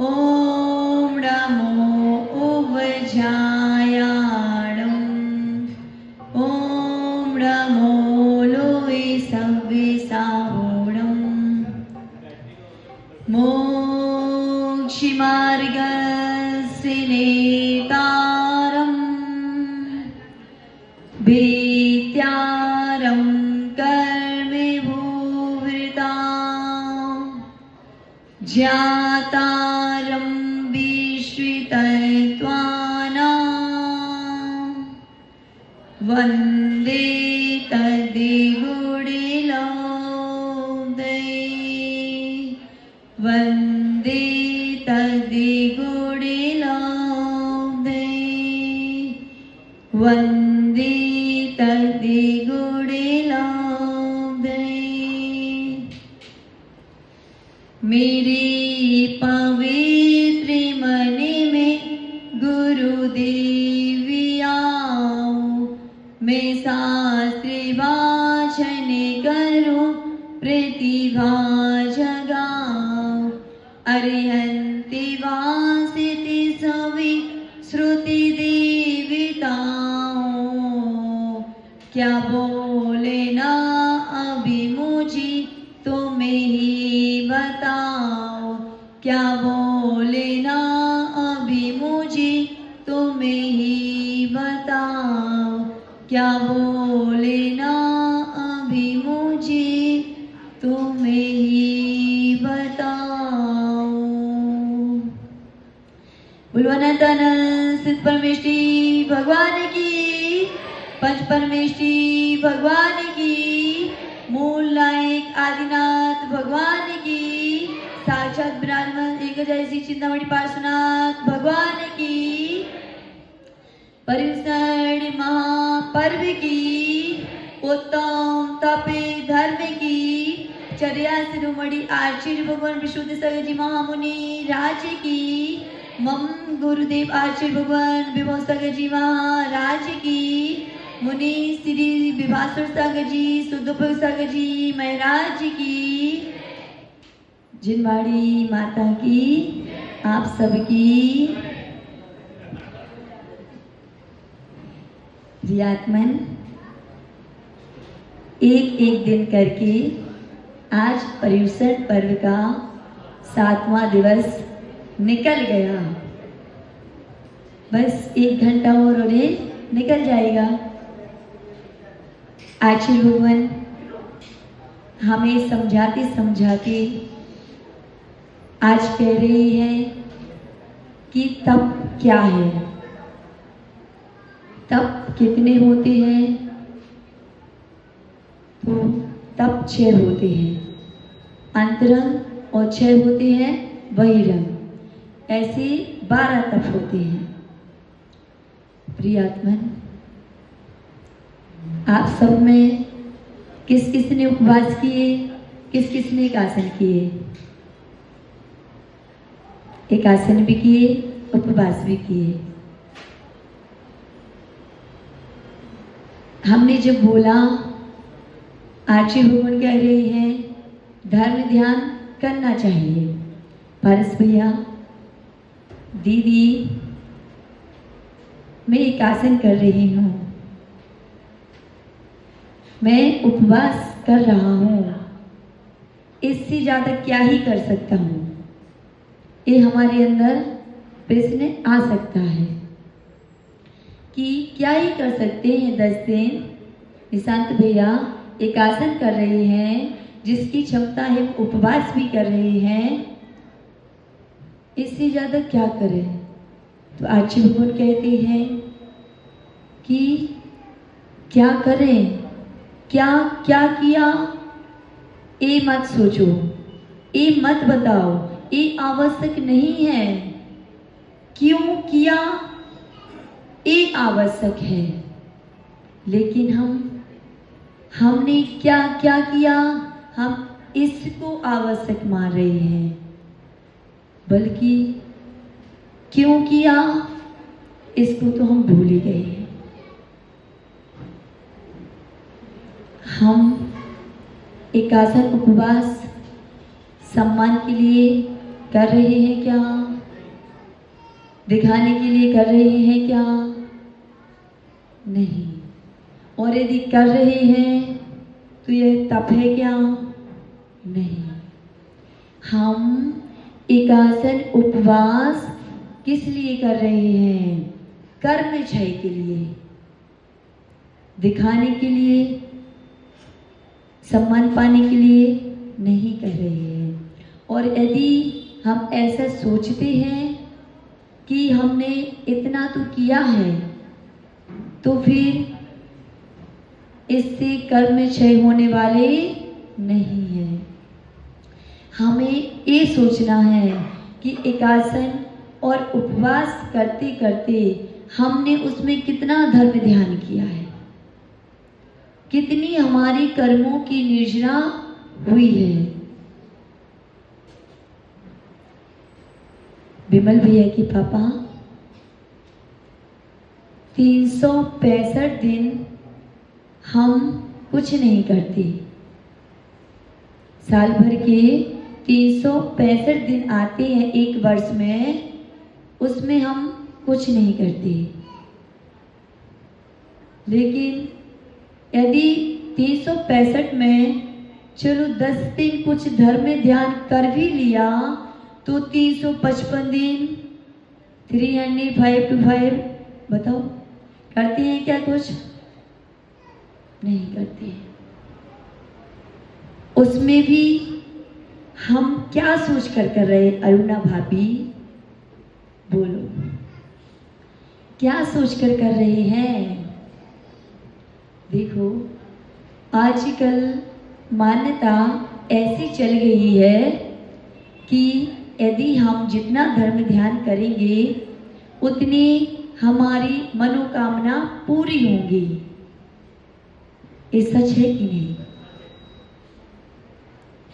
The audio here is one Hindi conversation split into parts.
ॐ नमो उपजायाणम् ॐ नमो लोय सव्यसाहोणम् मोक्षमार्गस्य नेतारम् भेत्यारं कर्मभूभृतां ज्ञातारं विश्रुतत्वानां वन्दे तद्गुणिलोदये वन्दे तद्गुणिलोदये वन्दे तद्गुणिलोदये। मेरे पवित्र मन में गुरुदेव आओ, मैं शास्त्र वाचन करूं प्रतिभा जगाऊं। अरिहंति वासिति सवि श्रुति देवताओं, क्या बोले ना अभी मुझे तुम्हें ही बताओ। क्या बोले ना अभी मुझे तुम्हें ही बताओ। क्या बोले ना अभी मुझे तुम्हें ही बताओ। बुलवनतन सिद्ध परमेष्टि भगवान की, पंच परमेष्टि भगवान की, मूल नायक आदिनाथ भगवान की, साक्षात ब्राह्मण एक जैसी चिंतामणि पार्श्वनाथ भगवान की, परिसर महापर्व की, उत्तम तपे धर्म की, चर्या शिरोमणि आचार्य भगवान विशुद्ध सगजी महामुनि राज की, मम गुरुदेव आचार्य भगवान विभव सगजी महाराज की, मुनि श्री विभासुर सागजी सुदुप सागजी महाराज की, जिनवाड़ी माता की, आप सबकी प्रियात्मन। एक एक दिन करके आज पर्युषण पर्व का 7वां दिवस निकल गया। बस 1 घंटा और उन्हें निकल जाएगा। आचार्य भगवान हमें समझाते समझाते आज कह रहे हैं कि तप क्या है, तप कितने होते हैं। तो तप 6 होते हैं, अंतरंग और 6 होते हैं बहिरंग। ऐसे 12 तप होते हैं। प्रियात्मन, आप सब में किस किस ने उपवास किए, किस किस ने एक आसन किए। एक आसन भी किए, उपवास भी किए। हमने जब बोला, आचार्य भगवान कह रहे हैं धर्म ध्यान करना चाहिए। पारस भैया, दीदी, मैं एक आसन कर रही हूँ, मैं उपवास कर रहा हूँ, इससे ज़्यादा क्या ही कर सकता हूँ। ये हमारे अंदर प्रश्न आ सकता है कि क्या ही कर सकते हैं 10 दिन। निशांत भैया एक आसन कर रहे हैं जिसकी क्षमता है, उपवास भी कर रहे हैं, इससे ज़्यादा क्या करें। तो आचार्य भगवान कहते हैं कि क्या करें, क्या क्या किया, ये मत सोचो, ये मत बताओ, ये आवश्यक नहीं है। क्यों किया, ये आवश्यक है। लेकिन हमने क्या क्या किया, हम इसको आवश्यक मान रहे हैं। बल्कि क्यों किया, इसको तो हम भूल ही गए हैं। हम एक आसन उपवास सम्मान के लिए कर रहे हैं क्या? दिखाने के लिए कर रहे हैं क्या? नहीं। और यदि कर रहे हैं तो यह तप है क्या? नहीं। हम एकासन उपवास किस लिए कर रहे हैं? कर्म क्षय के लिए, दिखाने के लिए, सम्मान पाने के लिए नहीं कर रहे हैं। और यदि हम ऐसा सोचते हैं कि हमने इतना तो किया है, तो फिर इससे कर्म क्षय होने वाले नहीं है। हमें ये सोचना है कि एकासन और उपवास करते करते हमने उसमें कितना धर्म ध्यान किया है, कितनी हमारी कर्मों की निर्जना हुई है। विमल भैया के पापा 365 दिन हम कुछ नहीं करते। साल भर के 365 दिन आते हैं एक वर्ष में, उसमें हम कुछ नहीं करते। लेकिन यदि 365 में चलो 10 दिन कुछ धर्म में ध्यान कर भी लिया, तो 355 दिन 305 to 5 बताओ, करते हैं क्या? कुछ नहीं करते। उसमें भी हम क्या सोच कर रहे? अरुणा भाभी बोलो, क्या सोच कर रहे हैं? देखो, आजकल मान्यता ऐसी चल गई है कि यदि हम जितना धर्म ध्यान करेंगे उतनी हमारी मनोकामना पूरी होंगी। ये सच है कि नहीं?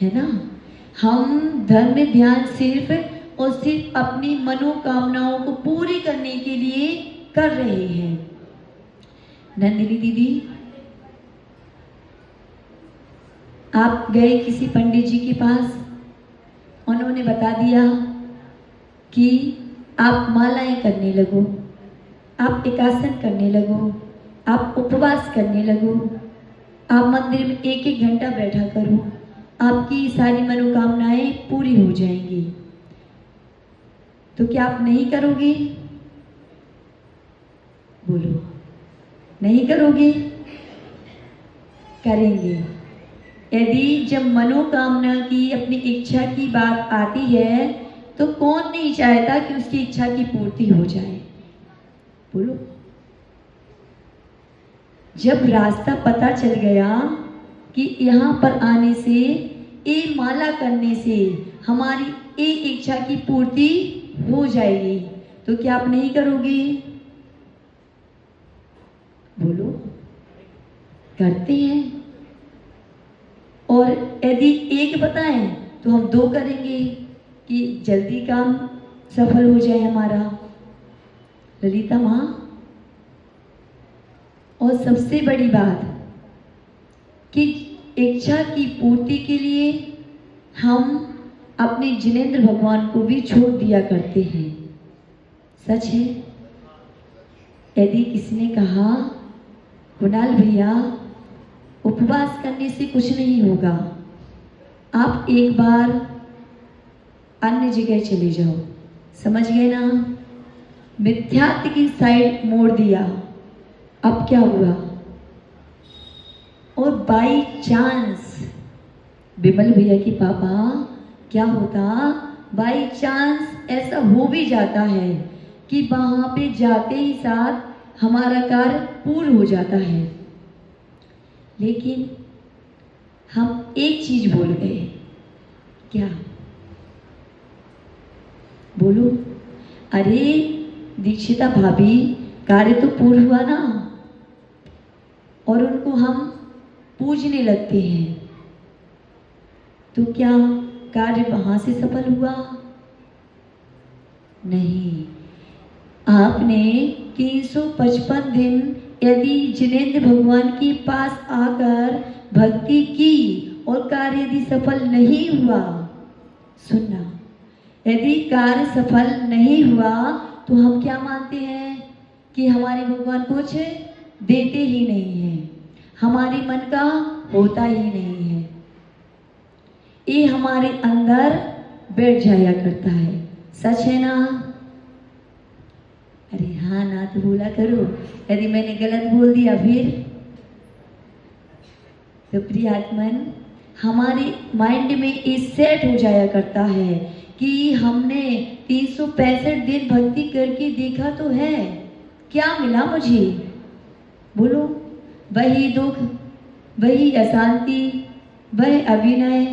है ना? हम धर्म में ध्यान सिर्फ और सिर्फ अपनी मनोकामनाओं को पूरी करने के लिए कर रहे हैं। नंदिनी दीदी, आप गए किसी पंडित जी के पास, उन्होंने बता दिया कि आप मालाएं करने लगो, आप एकासन करने लगो, आप उपवास करने लगो, आप मंदिर में 1-1 घंटा बैठा करो, आपकी सारी मनोकामनाएं पूरी हो जाएंगी। तो क्या आप नहीं करोगे? बोलो, नहीं करोगे? करेंगे। यदि जब मनोकामना की, अपनी इच्छा की बात आती है, तो कौन नहीं चाहता कि उसकी इच्छा की पूर्ति हो जाए? बोलो। जब रास्ता पता चल गया कि यहाँ पर आने से, ये माला करने से हमारी एक इच्छा की पूर्ति हो जाएगी, तो क्या आप नहीं करोगे? बोलो, करते हैं। और यदि एक बताएं तो हम 2 करेंगे कि जल्दी काम सफल हो जाए हमारा। ललिता माँ, और सबसे बड़ी बात कि इच्छा की पूर्ति के लिए हम अपने जिनेंद्र भगवान को भी छोड़ दिया करते हैं। सच है। यदि किसी ने कहा, कुणाल भैया उपवास करने से कुछ नहीं होगा, आप एक बार अन्य जगह चले जाओ, समझ गए ना? मिथ्यात्व की साइड मोड़ दिया। अब क्या हुआ? और बाई चांस, विमल भैया की पापा, क्या होता? बाई चांस ऐसा हो भी जाता है कि वहां पे जाते ही साथ हमारा कार्य पूर्ण हो जाता है। लेकिन हम एक चीज भूल गए। क्या? बोलो। अरे दीक्षिता भाभी, कार्य तो पूर्ण हुआ ना, और उनको हम पूजने लगते हैं, तो क्या कार्य वहां से सफल हुआ? नहीं। आपने 355 दिन यदि जिनेंद्र भगवान के पास आकर भक्ति की और कार्य यदि सफल नहीं हुआ, सुनना, यदि कार्य सफल नहीं हुआ तो हम क्या मानते हैं कि हमारे भगवान कुछ देते ही नहीं हैं, हमारे मन का होता ही नहीं है। ये हमारे अंदर बैठ जाया करता है, सच है ना? अरे हाँ ना तो बोला करो, यदि मैंने गलत बोल दिया फिर। तो प्रिय आत्मन, हमारे माइंड में ये सेट हो जाया करता है कि हमने 365 दिन भक्ति करके देखा तो है, क्या मिला मुझे? बोलो, वही दुख, वही अशांति, वही अभिनय,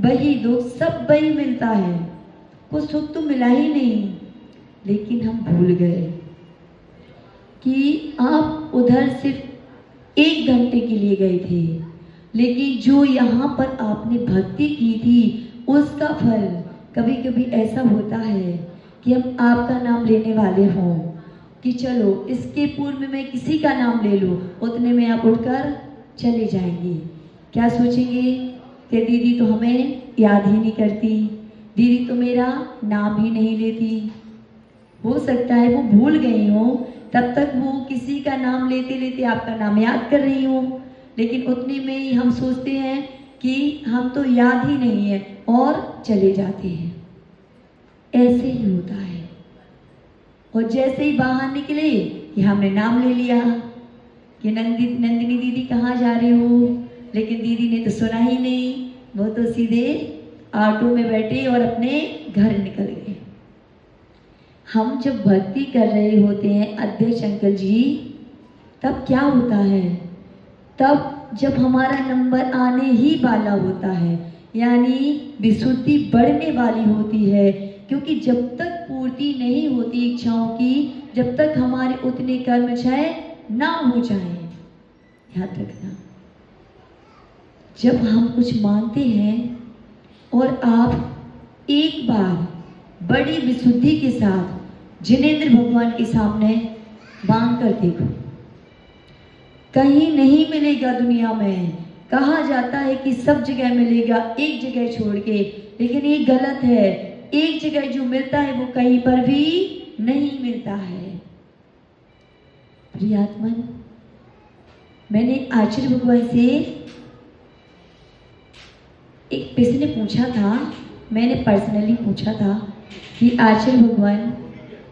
वही दुख, सब वही मिलता है, कुछ सुख तो मिला ही नहीं। लेकिन हम भूल गए कि आप उधर सिर्फ 1 घंटे के लिए गए थे, लेकिन जो यहाँ पर आपने भक्ति की थी उसका फल, कभी कभी ऐसा होता है कि हम आपका नाम लेने वाले हों कि चलो इसके पूर्व में मैं किसी का नाम ले लूँ, उतने में आप उठकर चले जाएंगे। क्या सोचेंगे कि दीदी तो हमें याद ही नहीं करती, दीदी तो मेरा नाम ही नहीं लेती। हो सकता है वो भूल गई हो, तब तक वो किसी का नाम लेते लेते आपका नाम याद कर रही हो, लेकिन उतने में ही हम सोचते हैं कि हम तो याद ही नहीं है और चले जाते हैं। ऐसे ही होता है। और जैसे ही बाहर निकले कि हमने नाम ले लिया कि नंदिनी दीदी कहाँ जा रहे हो, लेकिन दीदी ने तो सुना ही नहीं, वो तो सीधे ऑटो में बैठे और अपने घर निकल गए। हम जब भक्ति कर रहे होते हैं अध्यक्ष अंकल जी, तब क्या होता है? तब जब हमारा नंबर आने ही वाला होता है, यानी विशुद्धि बढ़ने वाली होती है, क्योंकि जब तक पूर्ति नहीं होती इच्छाओं की, जब तक हमारे उतने कर्म क्षय ना हो जाए, याद रखना, जब हम कुछ मांगते हैं और आप एक बार बड़ी विशुद्धि के साथ जिनेंद्र भगवान के सामने मांग कर देखो, कहीं नहीं मिलेगा दुनिया में। कहा जाता है कि सब जगह मिलेगा एक जगह छोड़ के, लेकिन ये गलत है। एक जगह जो मिलता है वो कहीं पर भी नहीं मिलता है। प्रियात्मन, मैंने आचार्य भगवान से एक किसी ने पूछा था, मैंने पर्सनली पूछा था कि आचार्य भगवान,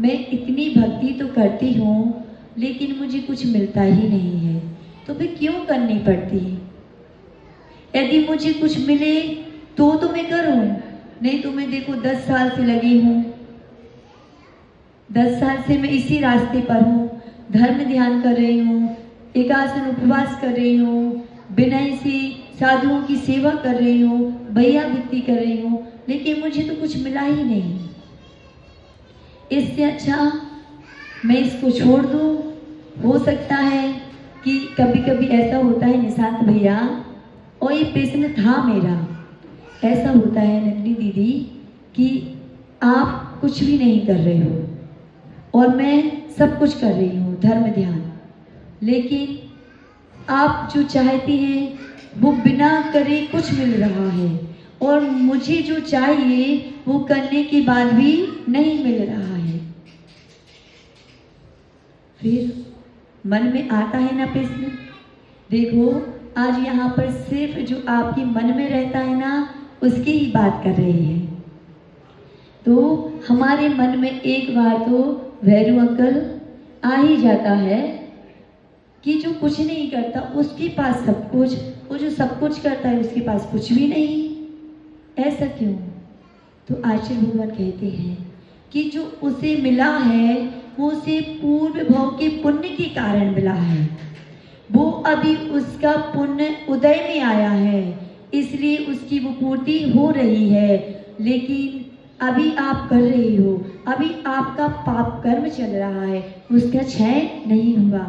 मैं इतनी भक्ति तो करती हूँ लेकिन मुझे कुछ मिलता ही नहीं है, तो फिर क्यों करनी पड़ती? यदि मुझे कुछ मिले तो मैं करूँ, नहीं तो मैं देखो 10 साल से लगी हूँ, 10 साल से मैं इसी रास्ते पर हूँ, धर्म ध्यान कर रही हूँ, एकासन उपवास कर रही हूँ, विनय से साधुओं की सेवा कर रही हूँ, भैया भक्ति कर रही हूँ, लेकिन मुझे तो कुछ मिला ही नहीं। इससे अच्छा मैं इसको छोड़ दूँ। हो सकता है कि कभी कभी ऐसा होता है निशांत भैया, और ये प्रश्न था मेरा, ऐसा होता है नंदिनी दीदी कि आप कुछ भी नहीं कर रहे हो और मैं सब कुछ कर रही हूँ धर्म ध्यान, लेकिन आप जो चाहती हैं वो बिना करे कुछ मिल रहा है, और मुझे जो चाहिए वो करने के बाद भी नहीं मिल रहा है। फिर मन में आता है ना प्रश्न, देखो आज यहाँ पर सिर्फ जो आपके मन में रहता है ना उसकी ही बात कर रहे हैं। तो हमारे मन में एक बार तो भैरू अंकल आ ही जाता है कि जो कुछ नहीं करता उसके पास सब कुछ, वो जो सब कुछ करता है उसके पास कुछ भी नहीं। ऐसा क्यों? तो आचार्य भगवान कहते हैं कि जो उसे मिला है वो उसे पूर्व भव के पुण्य के कारण मिला है, वो अभी उसका पुण्य उदय में आया है, इसलिए उसकी वो पूर्ति हो रही है। लेकिन अभी आप कर रही हो, अभी आपका पाप कर्म चल रहा है, उसका क्षय नहीं हुआ।